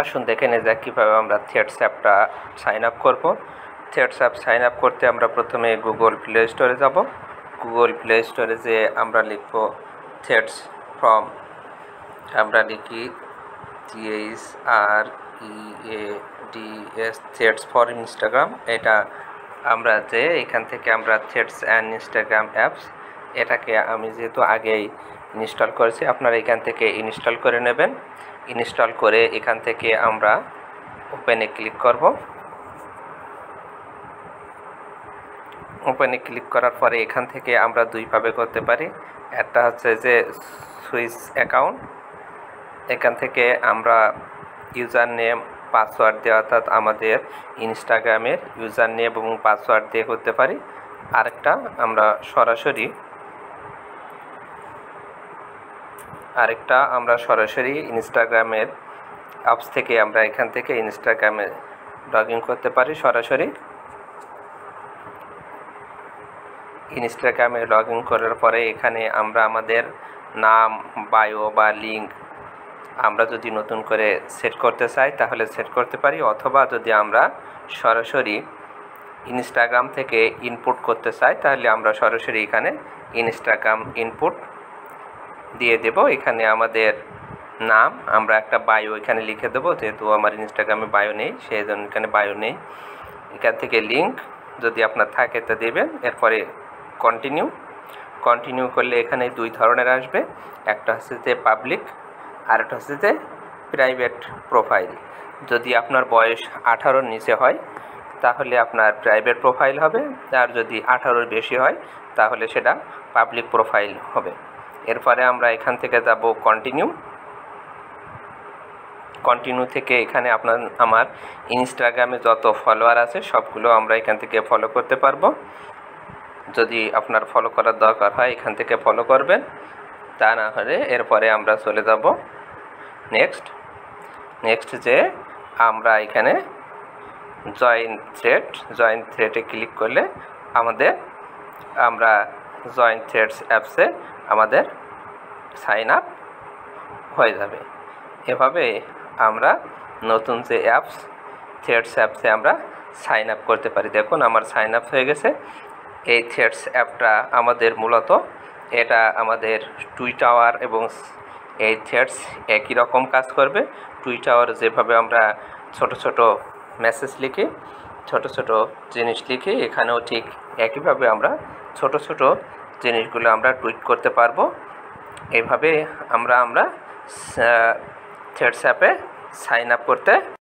আসুন দেখে নিয়ে যাক কীভাবে আমরা থ্রেডস অ্যাপটা সাইন আপ করবো। থ্রেডস অ্যাপ সাইন আপ করতে আমরা প্রথমে গুগল প্লে স্টোরে যাব। গুগল প্লে স্টোরে যে আমরা লিখব থ্রেডস ফ্রম, আমরা লিখি THREADS থ্রেডস ফর ইনস্টাগ্রাম। এটা আমরা যে এখান থেকে আমরা থ্রেডস অ্যান্ড ইনস্টাগ্রাম অ্যাপস, এটাকে আমি যেহেতু আগেই ইনস্টল করেছি, আপনারা এখান থেকে ইনস্টল করে নেবেন। ইনস্টল করে এখান থেকে আমরা ওপেনে ক্লিক করব। ওপেনে ক্লিক করার পরে এখান থেকে আমরা দুইভাবে করতে পারি। একটা হচ্ছে যে সুইচ অ্যাকাউন্ট, এখান থেকে আমরা ইউজার নেম পাসওয়ার্ড দিয়ে, অর্থাৎ আমাদের ইনস্টাগ্রামের ইউজার নেম এবং পাসওয়ার্ড দিয়ে করতে পারি। আরেকটা আমরা সরাসরি ইনস্টাগ্রামের অ্যাপস থেকে আমরা এখান থেকে ইনস্টাগ্রামে লগ ইন করতে পারি। সরাসরি ইনস্টাগ্রামে লগ ইন করার পরে এখানে আমরা আমাদের নাম, বায়ো বা লিঙ্ক আমরা যদি নতুন করে সেট করতে চাই তাহলে সেট করতে পারি, অথবা যদি আমরা সরাসরি ইনস্টাগ্রাম থেকে ইনপুট করতে চাই তাহলে আমরা সরাসরি এখানে ইনস্টাগ্রাম ইনপুট দিয়ে দেব। এখানে আমাদের নাম, আমরা একটা বায়ো এখানে লিখে দেবো, যেহেতু আমার ইনস্টাগ্রামে বায়ো নেই সেই জন্য এখানে বায়ো নেই। এখান থেকে লিঙ্ক যদি আপনার থাকে তা দেবেন। এরপরে কন্টিনিউ করলে এখানে দুই ধরনের আসবে, একটা হচ্ছে যে পাবলিক আর একটা হচ্ছে যে প্রাইভেট প্রোফাইল। যদি আপনার বয়স 18-র নিচে হয় তাহলে আপনার প্রাইভেট প্রোফাইল হবে, আর যদি 18-র বেশি হয় তাহলে সেটা পাবলিক প্রোফাইল হবে। এরপরে আমরা এখান থেকে যাব কন্টিনিউ থেকে এখানে আমার ইনস্টাগ্রামে যত ফলোয়ার আছে সবগুলো আমরা এখান থেকে ফলো করতে পারবো। যদি আপনার ফলো করার দরকার হয় এখান থেকে ফলো করবেন, তা না হলে এরপরে আমরা চলে যাব নেক্সট যে আমরা এখানে জয়েন থ্রেডে ক্লিক করলে আমরা জয়েন থ্রেডস অ্যাপসে আমাদের সাইন আপ হয়ে যাবে। এভাবে আমরা নতুন যে অ্যাপস থ্রেডস অ্যাপসে আমরা সাইন আপ করতে পারি। দেখুন আমার সাইন আপ হয়ে গেছে। এই থ্রেডস অ্যাপটা আমাদের মূলত এটা আমাদের টুইটার এবং এই থ্রেডস একই রকম কাজ করবে। টুইটার যেভাবে আমরা ছোট মেসেজ লিখি, ছোট জিনিস লিখি, এখানেও ঠিক একইভাবে আমরা ছোট জিনিসগুলো আমরা টুইট করতে পারবো। এইভাবে আমরা থ্রেডস অ্যাপে সাইন আপ করতে